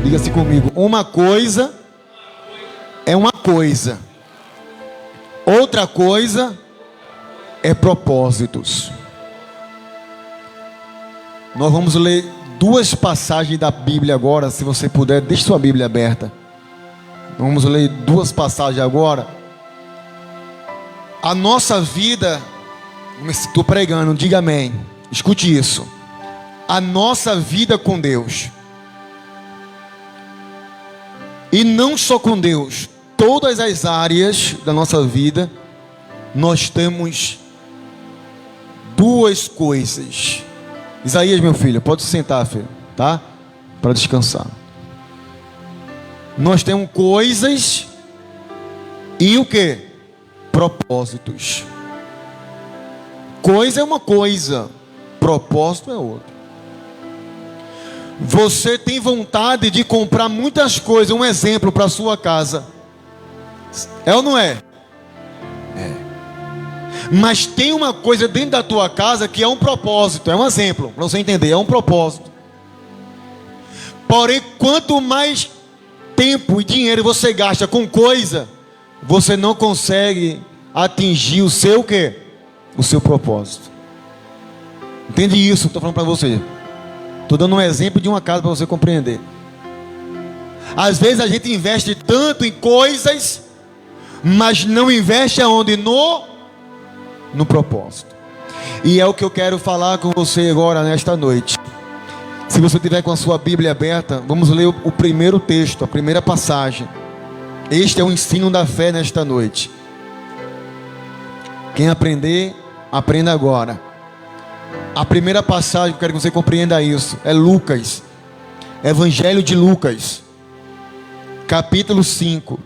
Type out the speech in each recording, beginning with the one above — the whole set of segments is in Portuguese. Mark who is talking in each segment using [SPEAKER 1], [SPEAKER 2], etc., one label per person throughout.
[SPEAKER 1] Diga-se comigo: uma coisa é uma coisa, outra coisa é propósitos. Nós vamos ler duas passagens da Bíblia agora. Se você puder, deixe sua Bíblia aberta. Vamos ler duas passagens agora. A nossa vida, estou pregando, diga amém. Escute isso. A nossa vida com Deus, e não só com Deus, todas as áreas da nossa vida, nós temos duas coisas. Isaías, meu filho, pode se sentar, filho, tá? Para descansar. Nós temos coisas e o que? Propósitos. Coisa é uma coisa, propósito é outra. Você tem vontade de comprar muitas coisas, um exemplo para a sua casa. É ou não é? É. Mas tem uma coisa dentro da tua casa que é um propósito, é um exemplo, para você entender, é um propósito. Porém, quanto mais tempo e dinheiro você gasta com coisa, você não consegue atingir o seu quê? O seu propósito. Entende isso que eu estou falando para você? Estou dando um exemplo de uma casa para você compreender. Às vezes a gente investe tanto em coisas, mas não investe aonde? No propósito. E é o que eu quero falar com você agora nesta noite. Se você tiver com a sua Bíblia aberta, vamos ler o primeiro texto, a primeira passagem. Este é o ensino da fé nesta noite. Quem aprender, aprenda agora. A primeira passagem, eu quero que você compreenda isso, é Lucas, Evangelho de Lucas, capítulo 5.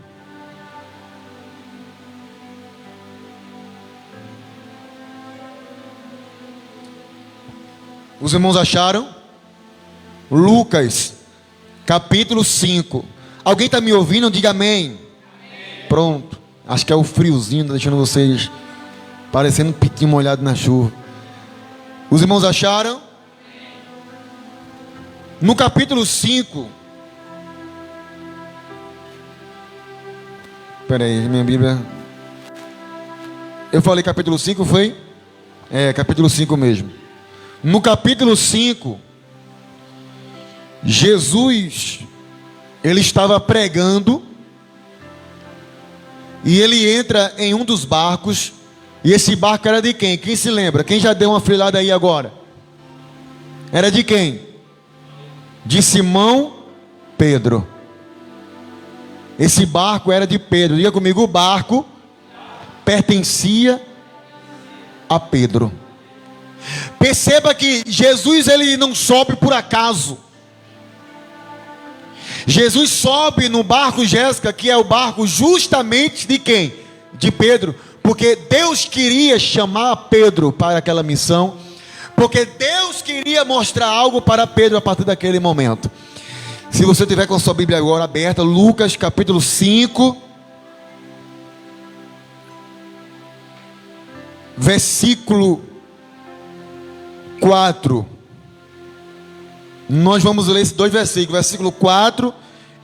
[SPEAKER 1] Os irmãos acharam? Lucas, capítulo 5. Alguém está me ouvindo? Diga amém. Pronto. Acho que é o friozinho, deixando vocês parecendo um pitinho molhado na chuva. Os irmãos acharam? No capítulo 5. Espera aí, minha Bíblia. Eu falei capítulo 5, foi? É, capítulo 5 mesmo. No capítulo 5, Jesus, ele estava pregando, e ele entra em um dos barcos. E esse barco era de quem? Quem se lembra? Quem já deu uma frilada aí agora? Era de quem? De Simão Pedro. Esse barco era de Pedro. Diga comigo: o barco pertencia a Pedro. Perceba que Jesus, ele não sobe por acaso. Jesus sobe no barco, Jéssica, que é o barco justamente de quem? De Pedro. Porque Deus queria chamar Pedro para aquela missão. Porque Deus queria mostrar algo para Pedro a partir daquele momento. Se você tiver com a sua Bíblia agora aberta, Lucas capítulo 5, versículo 4. Nós vamos ler esses dois versículos, versículo 4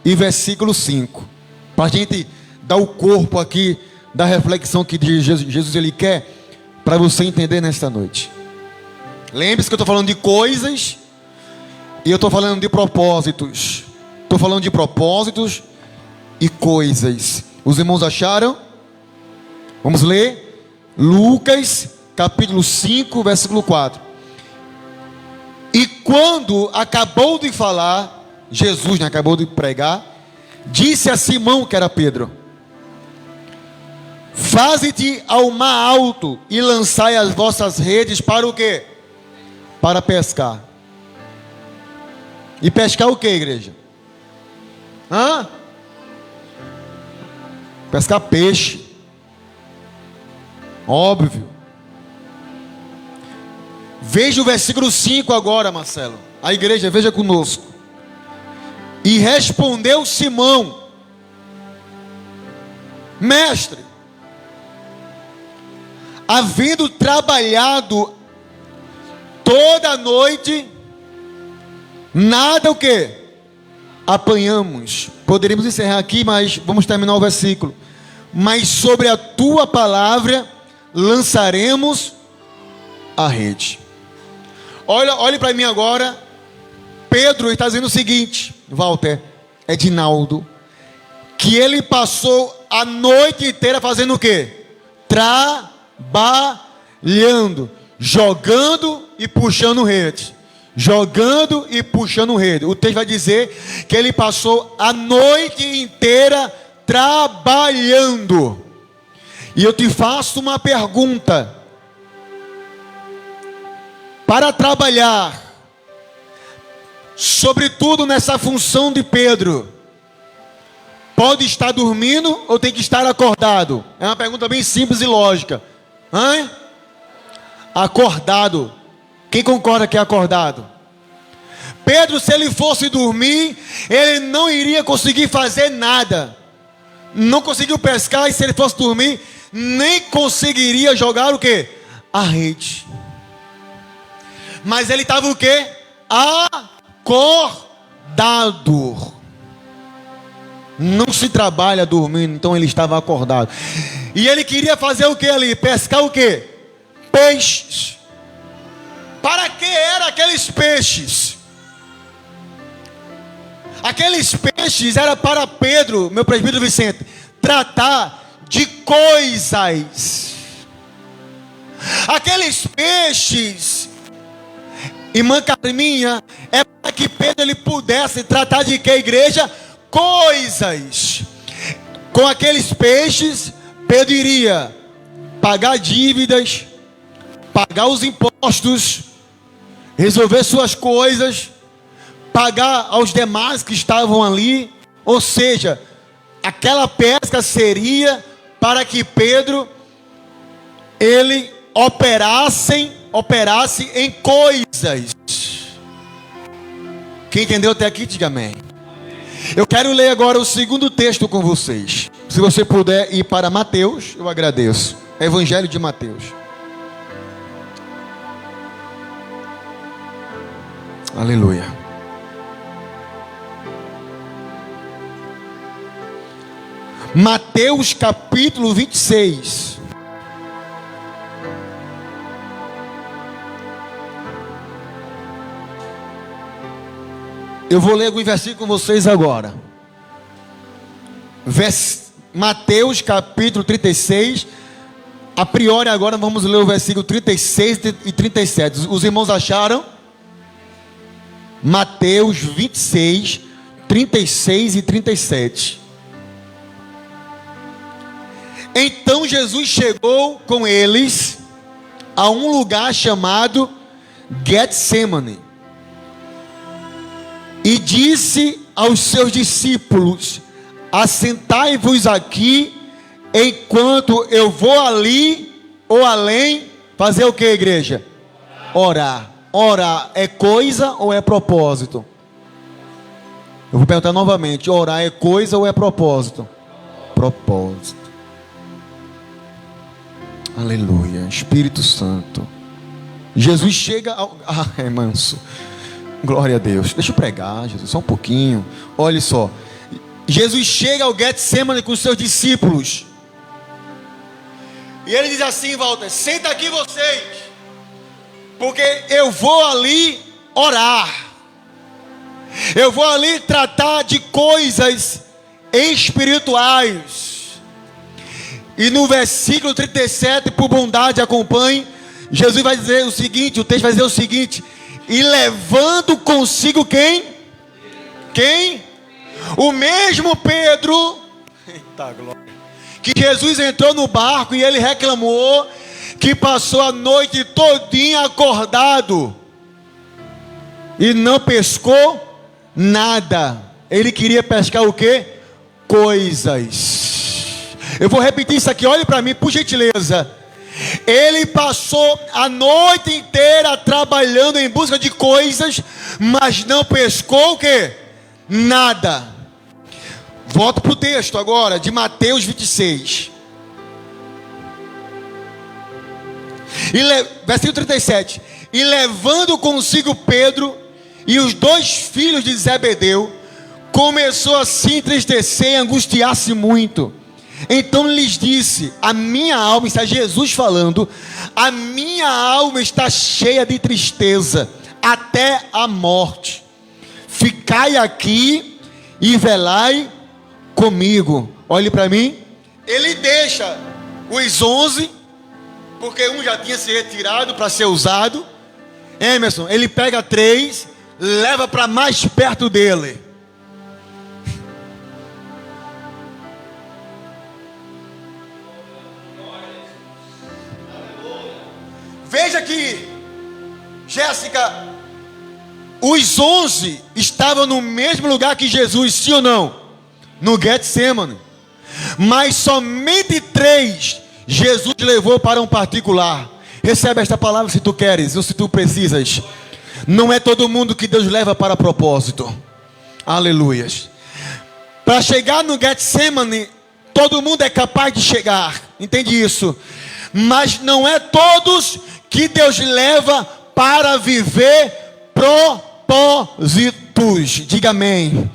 [SPEAKER 1] e versículo 5. Para a gente dar o corpo aqui da reflexão que Jesus ele quer para você entender nesta noite. Lembre-se que eu estou falando de coisas e eu estou falando de propósitos. Estou falando de propósitos e coisas. Os irmãos acharam? Vamos ler Lucas capítulo 5, versículo 4. E quando acabou de falar, Jesus, acabou de pregar, disse a Simão, que era Pedro: faze-te ao mar alto e lançai as vossas redes para o quê? Para pescar. E pescar o quê, igreja? Pescar peixe. Óbvio. Veja o versículo 5 agora, Marcelo. A igreja, veja conosco. E respondeu Simão: mestre, havendo trabalhado toda a noite, nada o quê? apanhamos. Poderíamos encerrar aqui, mas vamos terminar o versículo. Mas sobre a tua palavra lançaremos a rede. Olhe para mim agora. Pedro está dizendo o seguinte, Walter, Edinaldo, que ele passou a noite inteira fazendo o quê? Trabalhando, jogando e puxando rede. Jogando e puxando rede. O texto vai dizer que ele passou a noite inteira trabalhando. E eu te faço uma pergunta. Para trabalhar, sobretudo nessa função de Pedro, pode estar dormindo ou tem que estar acordado? É uma pergunta bem simples e lógica. Acordado. Quem concorda que é acordado? Pedro, se ele fosse dormir, ele não iria conseguir fazer nada. Não conseguiu pescar, e se ele fosse dormir, nem conseguiria jogar o quê? A rede. Mas ele estava o quê? Acordado. Não se trabalha dormindo, então ele estava acordado. E ele queria fazer o que ali? Pescar o quê? Peixes. Para que eram aqueles peixes? Aqueles peixes era para Pedro, meu presbítero Vicente, tratar de coisas. Aqueles peixes, irmã Carminha, é para que Pedro ele pudesse tratar de que, igreja? Coisas. Com aqueles peixes, Pedro iria pagar dívidas, pagar os impostos, resolver suas coisas, pagar aos demais que estavam ali. Ou seja, aquela pesca seria para que Pedro ele operasse em coisas. Quem entendeu até aqui, diga amém. Eu quero ler agora o segundo texto com vocês. Se você puder ir para Mateus, eu agradeço. Evangelho de Mateus. Aleluia. Mateus capítulo 26. Eu vou ler alguns versículos com vocês agora. Mateus capítulo 36. A priori agora vamos ler o versículo 36 e 37. Os irmãos acharam? Mateus 26, 36 e 37. Então Jesus chegou com eles a um lugar chamado Getsemane e disse aos seus discípulos: assentai-vos aqui, enquanto eu vou ali ou além fazer o que, igreja? Orar. Orar é coisa ou é propósito? Eu vou perguntar novamente: orar é coisa ou é propósito? Propósito. Aleluia. Espírito Santo. Jesus chega ao... é manso. Glória a Deus. Deixa eu pregar, Jesus, só um pouquinho. Olha só. Jesus chega ao Getsemane com os seus discípulos. E ele diz assim, Walter: senta aqui vocês, porque eu vou ali orar. Eu vou ali tratar de coisas espirituais. E no versículo 37, por bondade acompanhe, Jesus vai dizer o seguinte, o texto vai dizer o seguinte: e levando consigo quem? Quem? O mesmo Pedro. Eita glória. Que Jesus entrou no barco e ele reclamou que passou a noite todinha acordado e não pescou nada. Ele queria pescar o quê? Coisas. Eu vou repetir isso aqui, olhe para mim, por gentileza. Ele passou a noite inteira trabalhando em busca de coisas, mas não pescou o quê? Nada. Volto para o texto agora, de Mateus 26. Versículo 37. E levando consigo Pedro e os dois filhos de Zebedeu, começou a se entristecer e angustiar-se muito. Então lhes disse: a minha alma, está Jesus falando, a minha alma está cheia de tristeza, até a morte. Ficai aqui e velai comigo. Olhe para mim. Ele deixa os 11, porque um já tinha se retirado para ser usado. Emerson, ele pega 3, leva para mais perto dele. Veja que, Jéssica, os 11 estavam no mesmo lugar que Jesus, sim ou não? No Getsemane. Mas somente 3 Jesus levou para um particular. Recebe esta palavra se tu queres ou se tu precisas. Não é todo mundo que Deus leva para propósito. Aleluias. Para chegar no Getsemane, todo mundo é capaz de chegar. Entende isso? Mas não é todos que Deus leva para viver propósitos. Diga amém.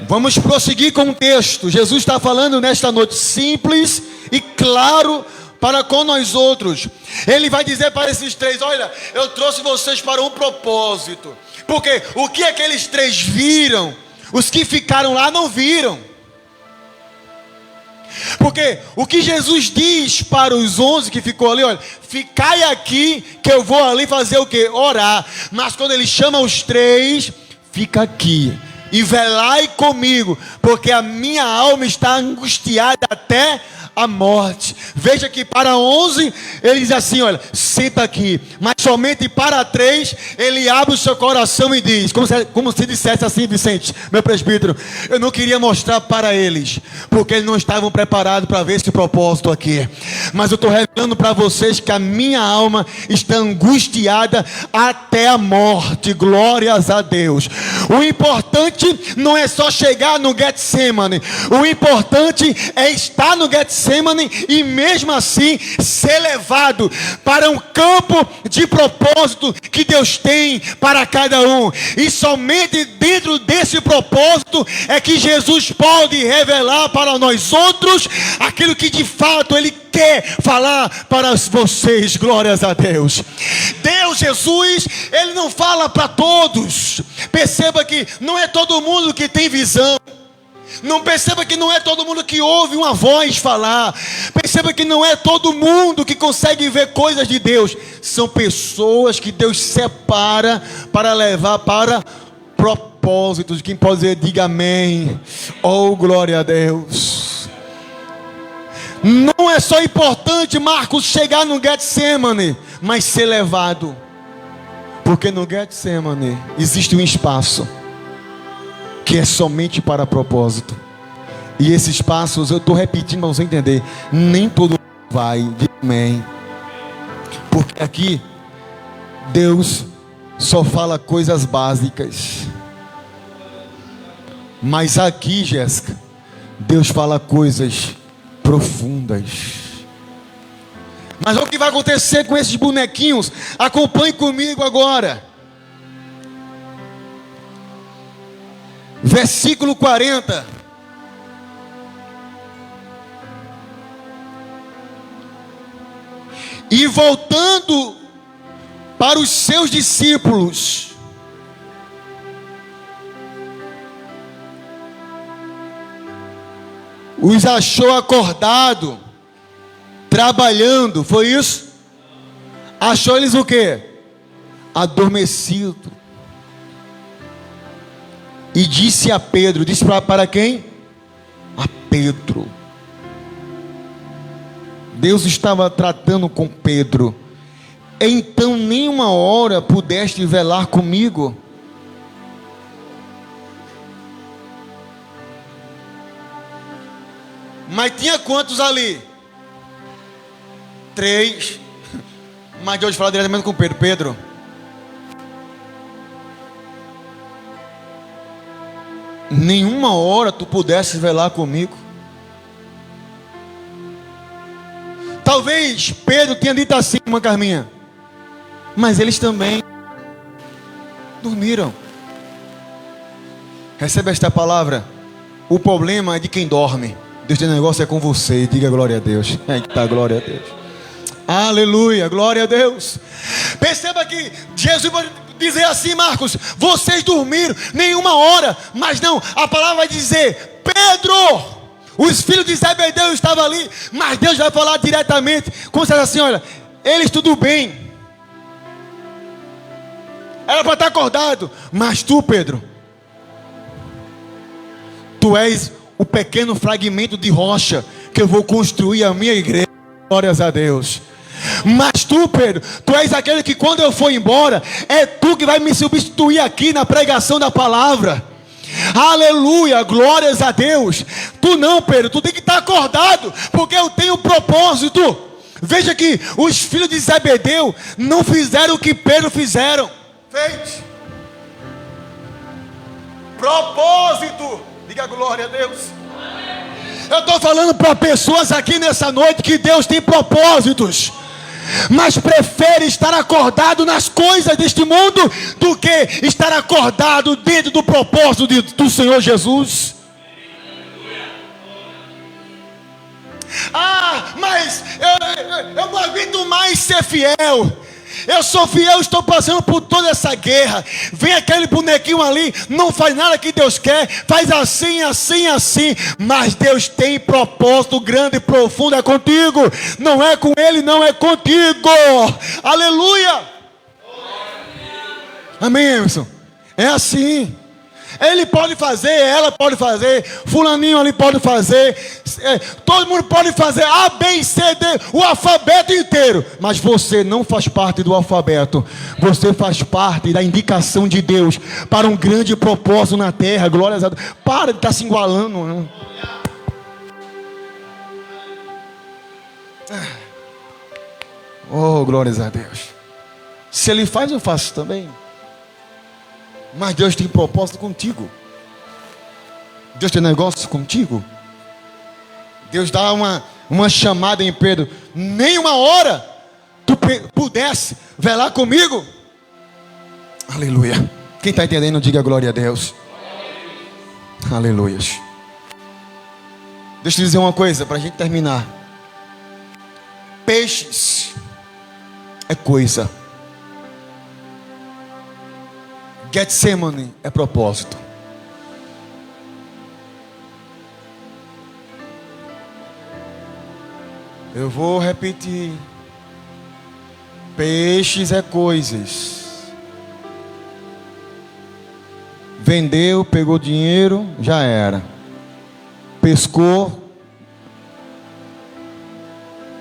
[SPEAKER 1] Vamos prosseguir com o texto. Jesus está falando nesta noite simples e claro para com nós outros. Ele vai dizer para esses 3: olha, eu trouxe vocês para um propósito. Porque o que aqueles 3 viram, os que ficaram lá não viram. Porque o que Jesus diz para os 11 que ficou ali: olha, ficai aqui que eu vou ali fazer o quê? Orar. Mas quando ele chama os 3, fica aqui e velai comigo, porque a minha alma está angustiada até a morte. Veja que para 11 ele diz assim: olha, senta aqui. Mas somente para 3 ele abre o seu coração e diz, como se dissesse assim: Vicente, meu presbítero, eu não queria mostrar para eles, porque eles não estavam preparados para ver esse propósito aqui, mas eu estou revelando para vocês que a minha alma está angustiada até a morte. Glórias a Deus. O importante não é só chegar no Getsemane, o importante é estar no Getsemane e mesmo assim ser levado para um campo de propósito que Deus tem para cada um. E somente dentro desse propósito é que Jesus pode revelar para nós outros aquilo que de fato Ele quer falar para vocês. Glórias a Deus. Deus, Jesus, Ele não fala para todos. Perceba que não é todo mundo que tem visão. Não perceba que não é todo mundo que ouve uma voz falar. Perceba que não é todo mundo que consegue ver coisas de Deus. São pessoas que Deus separa para levar para propósitos. Quem pode dizer, diga amém. Oh, glória a Deus. Não é só importante, Marcos, chegar no Getsemane, mas ser levado. Porque no Getsemane existe um espaço que é somente para propósito. E esses passos, eu estou repetindo para você entender, nem todo mundo vai. Diga amém. Porque aqui Deus só fala coisas básicas. Mas aqui, Jéssica, Deus fala coisas profundas. Mas olha o que vai acontecer com esses bonequinhos. Acompanhe comigo agora. Versículo 40. E voltando para os seus discípulos, os achou acordado, trabalhando. Foi isso? Achou eles o quê? Adormecido. E disse a Pedro, disse para quem? A Pedro. Deus estava tratando com Pedro. Então nem uma hora pudeste velar comigo. Mas tinha quantos ali? 3. Mas Deus fala diretamente com Pedro. Pedro, nenhuma hora tu pudesse velar comigo. Talvez Pedro tenha dito assim, irmã Carminha, mas eles também dormiram. Recebe esta palavra. O problema é de quem dorme. Deus tem negócio é com você. Diga glória a Deus. Eita, glória a Deus. Aleluia, glória a Deus. Perceba que Jesus pode dizer assim, Marcos: vocês dormiram nenhuma hora. Mas não, a palavra vai dizer: Pedro, os filhos de Zebedeu estavam ali. Mas Deus vai falar diretamente. Como se assim: olha, eles tudo bem, era para estar acordado. Mas tu, Pedro, tu és o pequeno fragmento de rocha que eu vou construir a minha igreja. Glórias a Deus. Mas tu, Pedro, tu és aquele que quando eu for embora, é tu que vai me substituir aqui na pregação da palavra. Aleluia, glórias a Deus. Tu não, Pedro, tu tem que estar acordado, porque eu tenho propósito. Veja que os filhos de Zebedeu não fizeram o que Pedro fizeram. Fez propósito. Diga glória a Deus. Eu estou falando para pessoas aqui nessa noite que Deus tem propósitos, mas prefere estar acordado nas coisas deste mundo do que estar acordado dentro do propósito do Senhor Jesus. Mas eu não aguento mais ser fiel. Eu sou fiel, estou passando por toda essa guerra. Vem aquele bonequinho ali, não faz nada que Deus quer, faz assim, assim, assim. Mas Deus tem propósito grande e profundo, é contigo. Não é com ele, não é contigo. Aleluia. Amém, Emerson? É assim. Ele pode fazer, ela pode fazer, fulaninho ali pode fazer, todo mundo pode fazer A, B, C, D, o alfabeto inteiro. Mas você não faz parte do alfabeto. Você faz parte da indicação de Deus para um grande propósito na terra. Glórias a Deus. Para de estar se igualando, não. Oh, glórias a Deus. Se Ele faz, eu faço também. Mas Deus tem propósito contigo. Deus tem negócio contigo. Deus dá uma chamada em Pedro: nem uma hora tu pudesse velar comigo. Aleluia. Quem está entendendo, diga glória a Deus. Aleluia. Deixa eu dizer uma coisa para a gente terminar. Peixes é coisa. Getsemane é propósito. Eu vou repetir. Peixes é coisas. Vendeu, pegou dinheiro, já era. Pescou.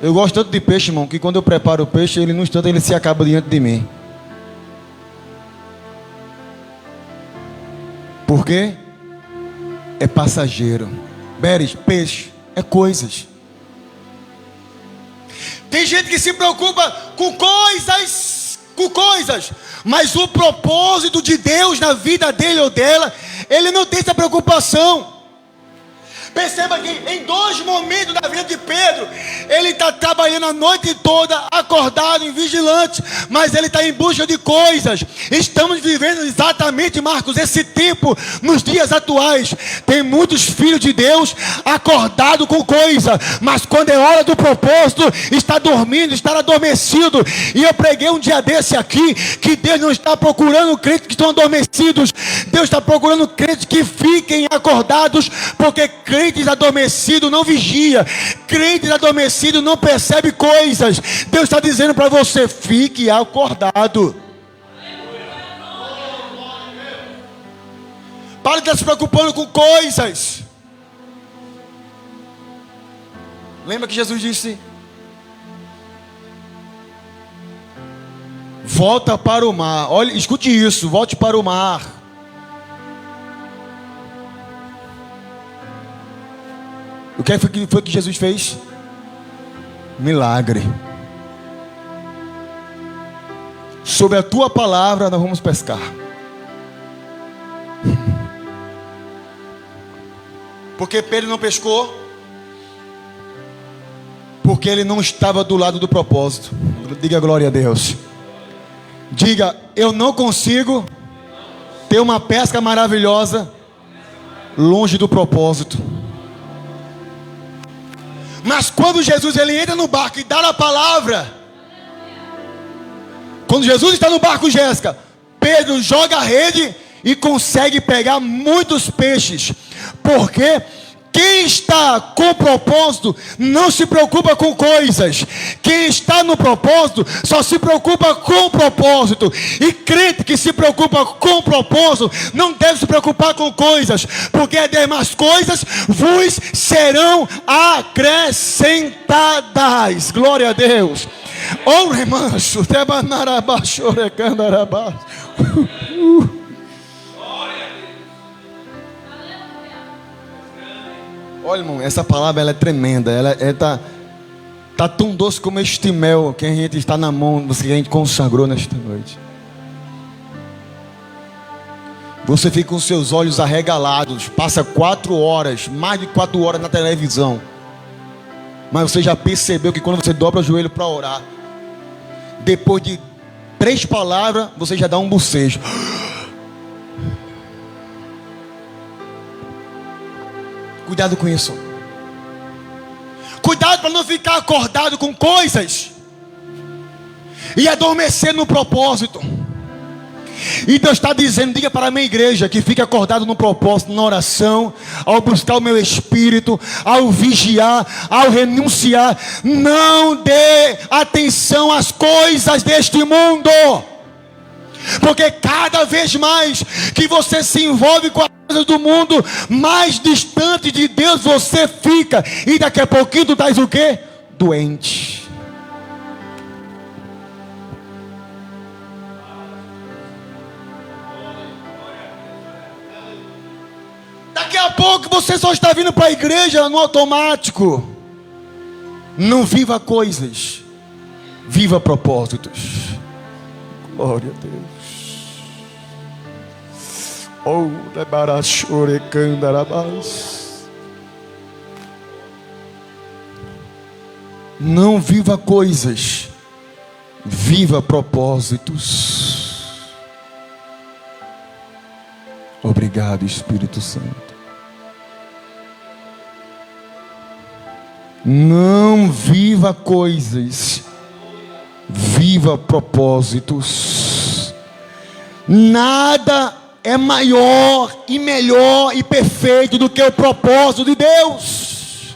[SPEAKER 1] Eu gosto tanto de peixe, irmão, que quando eu preparo o peixe, ele no instante ele se acaba diante de mim. Por quê? É passageiro. Beres, peixe, é coisas. Tem gente que se preocupa com coisas, mas o propósito de Deus na vida dele ou dela, ele não tem essa preocupação. Perceba que em 2 momentos da vida de Pedro, ele está trabalhando a noite toda, acordado e vigilante, mas ele está em busca de coisas. Estamos vivendo exatamente, Marcos, esse tempo nos dias atuais. Tem muitos filhos de Deus acordados com coisa, mas quando é hora do propósito, está dormindo, está adormecido. E eu preguei um dia desse aqui, que Deus não está procurando crentes que estão adormecidos. Deus está procurando crentes que fiquem acordados, porque crentes adormecidos não vigia, crentes adormecidos não percebe coisas. Deus está dizendo para você: fique acordado. Pare de estar se preocupando com coisas. Lembra que Jesus disse: volta para o mar. Olha, escute isso, volte para o mar. O que foi que Jesus fez? Milagre. Sobre a tua palavra nós vamos pescar. Porque Pedro não pescou? Porque ele não estava do lado do propósito. Diga glória a Deus. Diga: eu não consigo ter uma pesca maravilhosa longe do propósito. Mas quando Jesus ele entra no barco e dá a palavra, quando Jesus está no barco, Jéssica, Pedro joga a rede e consegue pegar muitos peixes. Porque quem está com propósito não se preocupa com coisas. Quem está no propósito só se preocupa com o propósito. E crente que se preocupa com o propósito não deve se preocupar com coisas, porque as demais coisas vos serão acrescentadas. Glória a Deus. Oh, remanso, tebanarabaixo, recandarabaixo. Olha, irmão, essa palavra ela é tremenda. Ela tá tão doce como este mel que a gente está na mão, que a gente consagrou nesta noite. Você fica com seus olhos arregalados, passa 4 horas, mais de 4 horas na televisão, mas você já percebeu que quando você dobra o joelho para orar, depois de 3 palavras, você já dá um bocejo. Cuidado com isso. Cuidado para não ficar acordado com coisas e adormecer no propósito. E Deus está dizendo, diga para a minha igreja que fique acordado no propósito, na oração, ao buscar o meu espírito, ao vigiar, ao renunciar. Não dê atenção às coisas deste mundo, porque cada vez mais que você se envolve com as coisas do mundo, mais distante de Deus você fica. E daqui a pouquinho tu estás o quê? Doente. Daqui a pouco você só está vindo para a igreja no automático. Não viva coisas, viva propósitos. Glória a Deus. Oh, não viva coisas, viva propósitos. Obrigado, Espírito Santo. Não viva coisas, viva propósitos. Nada é maior e melhor e perfeito do que o propósito de Deus.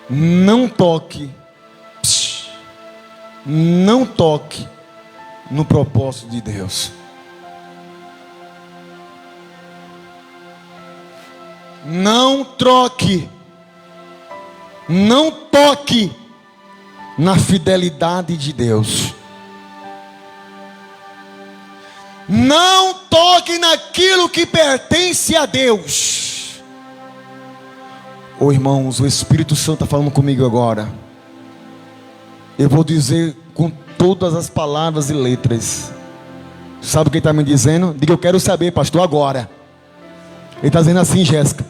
[SPEAKER 1] Não toque, não toque no propósito de Deus. Não troque, não toque na fidelidade de Deus. Não toque naquilo que pertence a Deus. Oh, irmãos, o Espírito Santo está falando comigo agora. Eu vou dizer com todas as palavras e letras. Sabe o que ele está me dizendo? Diga, eu quero saber, pastor, agora. Ele está dizendo assim, Jéssica: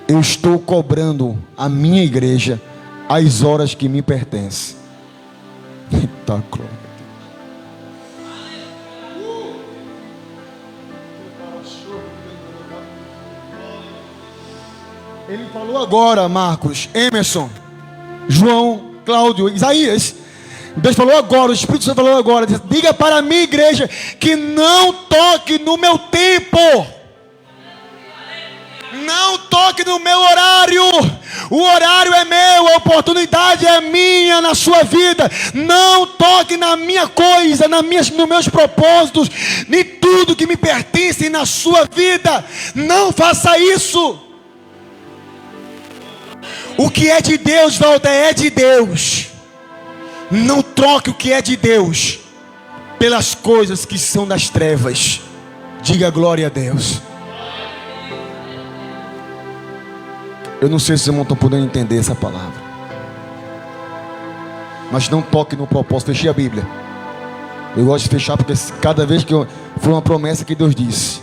[SPEAKER 1] eu estou cobrando a minha igreja as horas que me pertencem. Eita, glória. Ele falou agora, Marcos, Emerson, João, Cláudio, Isaías. Deus falou agora, o Espírito Santo falou agora. Diga para a minha igreja que não toque no meu tempo. Não toque no meu horário. O horário é meu, a oportunidade é minha na sua vida. Não toque na minha coisa, nos meus propósitos, em tudo que me pertence na sua vida. Não faça isso. O que é de Deus, volta, é de Deus. Não troque o que é de Deus pelas coisas que são das trevas. Diga glória a Deus. Eu não sei se vocês estão podendo entender essa palavra, mas não toque no propósito. Fechei a Bíblia. Eu gosto de fechar porque cada vez que foi uma promessa que Deus disse.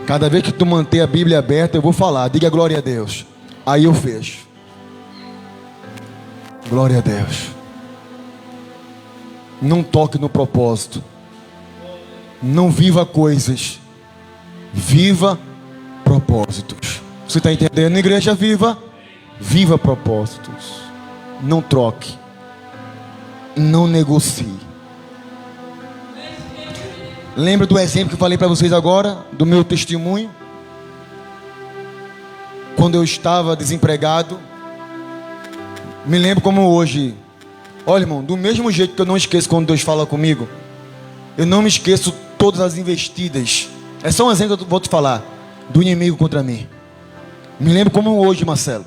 [SPEAKER 1] Cada vez que tu manter a Bíblia aberta, eu vou falar. Diga glória a Deus. Aí eu fecho. Glória a Deus. Não toque no propósito. Não viva coisas. Viva propósitos. Você está entendendo, igreja viva? Viva propósitos. Não troque. Não negocie. Lembra do exemplo que eu falei para vocês agora? Do meu testemunho? Quando eu estava desempregado. Me lembro como hoje. Olha, irmão, do mesmo jeito que eu não esqueço quando Deus fala comigo, eu não me esqueço todas as investidas. É só um exemplo que eu vou te falar. Do inimigo contra mim. Me lembro como hoje, Marcelo.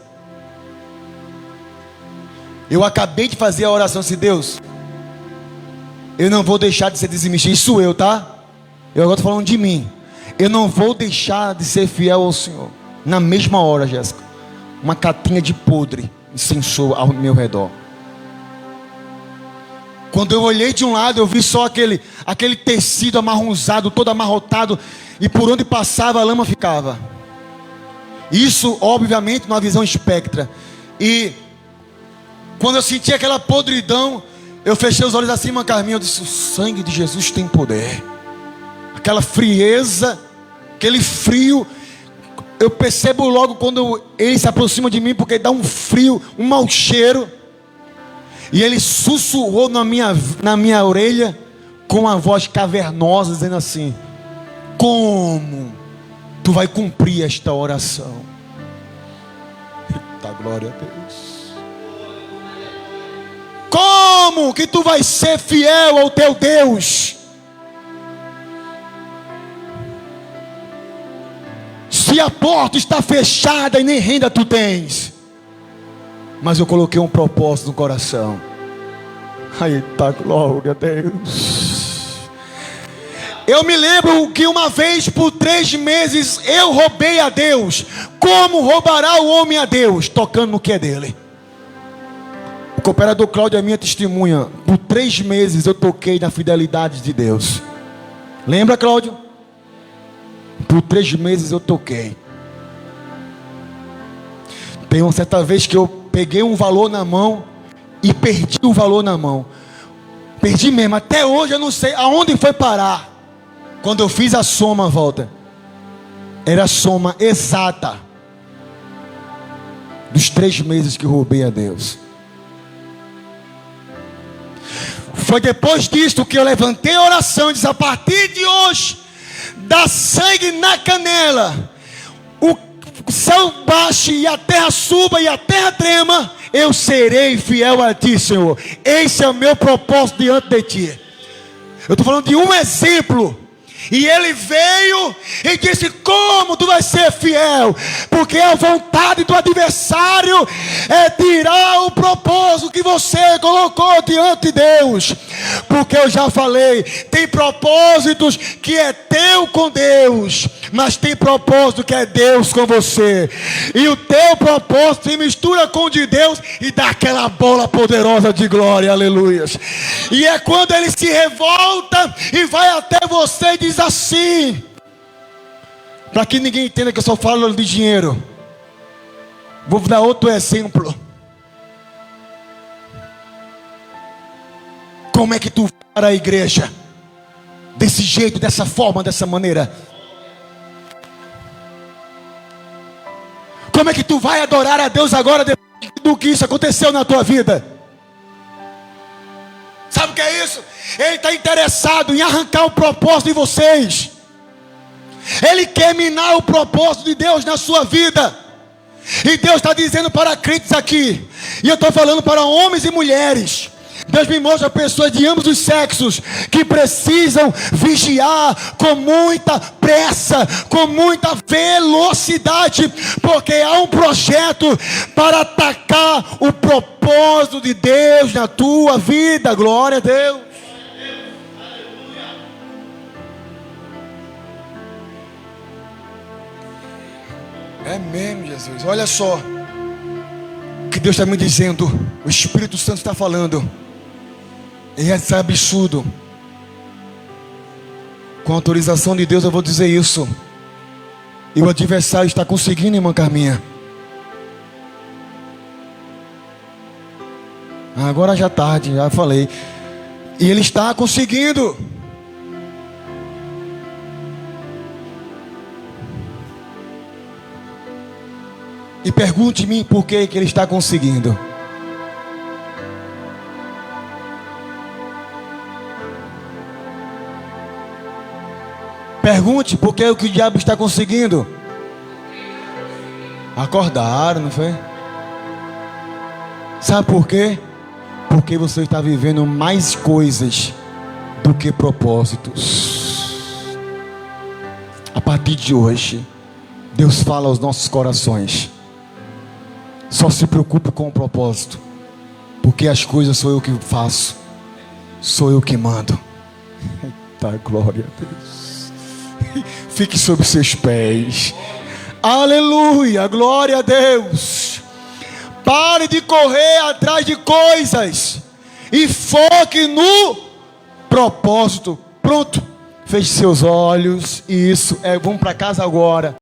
[SPEAKER 1] Eu acabei de fazer a oração assim: Deus, eu não vou deixar de ser desimistir. Isso eu, tá? Eu agora estou falando de mim. Eu não vou deixar de ser fiel ao Senhor. Na mesma hora, Jéssica, uma catinha de podre incensou ao meu redor. Quando eu olhei de um lado, eu vi só aquele tecido amarronzado, todo amarrotado, e por onde passava a lama ficava. Isso, obviamente, numa visão espectra. E quando eu senti aquela podridão, eu fechei os olhos assim, irmã Carminha, eu disse: o sangue de Jesus tem poder. Aquela frieza, aquele frio, eu percebo logo quando ele se aproxima de mim, porque dá um frio, um mau cheiro. E ele sussurrou na minha orelha, com uma voz cavernosa, dizendo assim: como tu vai cumprir esta oração? Eita, glória a Deus. Como que tu vai ser fiel ao teu Deus, se a porta está fechada e nem renda tu tens? Mas eu coloquei um propósito no coração. Eita, glória a Deus. Eu me lembro que uma vez por 3 meses eu roubei a Deus. Como roubará o homem a Deus? Tocando no que é dele. O cooperador Cláudio é minha testemunha. Por 3 meses eu toquei na fidelidade de Deus. Lembra, Cláudio? Por 3 meses eu toquei. Tem uma certa vez que eu peguei um valor na mão e perdi o valor na mão. Perdi mesmo. Até hoje eu não sei aonde foi parar. Quando eu fiz a soma, volta, era a soma exata dos 3 meses que roubei a Deus. Foi depois disto que eu levantei a oração e disse: a partir de hoje, dá sangue na canela, o céu baixe e a terra suba e a terra trema, eu serei fiel a ti, Senhor. Esse é o meu propósito diante de ti. Eu estou falando de um exemplo. E ele veio e disse: como tu vai ser fiel? Porque a vontade do adversário é tirar o propósito que você colocou diante de Deus. Porque eu já falei, tem propósitos que é teu com Deus, mas tem propósito que é Deus com você. E o teu propósito se mistura com o de Deus e dá aquela bola poderosa de glória, aleluia. E é quando ele se revolta e vai até você e diz assim, para que ninguém entenda que eu só falo de dinheiro, vou dar outro exemplo. Como é que tu vai para a igreja desse jeito, dessa forma, dessa maneira? Como é que tu vai adorar a Deus agora depois do que isso aconteceu na tua vida? Sabe o que é isso? Ele está interessado em arrancar o propósito de vocês. Ele quer minar o propósito de Deus na sua vida. E Deus está dizendo para crentes aqui, e eu estou falando para homens e mulheres. Deus me mostra pessoas de ambos os sexos que precisam vigiar com muita pressa, com muita velocidade, porque há um projeto para atacar o propósito de Deus na tua vida. Glória a Deus. É mesmo, Jesus. Olha só o que Deus está me dizendo. O Espírito Santo está falando. E é absurdo. Com a autorização de Deus eu vou dizer isso. E o adversário está conseguindo, irmã Carminha. Agora já tarde, já falei. E ele está conseguindo. E pergunte-me por que ele está conseguindo. Pergunte por que o diabo está conseguindo. Acordaram, não foi? Sabe por quê? Porque você está vivendo mais coisas do que propósitos. A partir de hoje, Deus fala aos nossos corações. Só se preocupe com o propósito, porque as coisas sou eu que faço, sou eu que mando. Eita, glória a Deus. Fique sobre seus pés. Aleluia, glória a Deus. Pare de correr atrás de coisas e foque no propósito. Pronto, feche seus olhos. Isso, vamos para casa agora.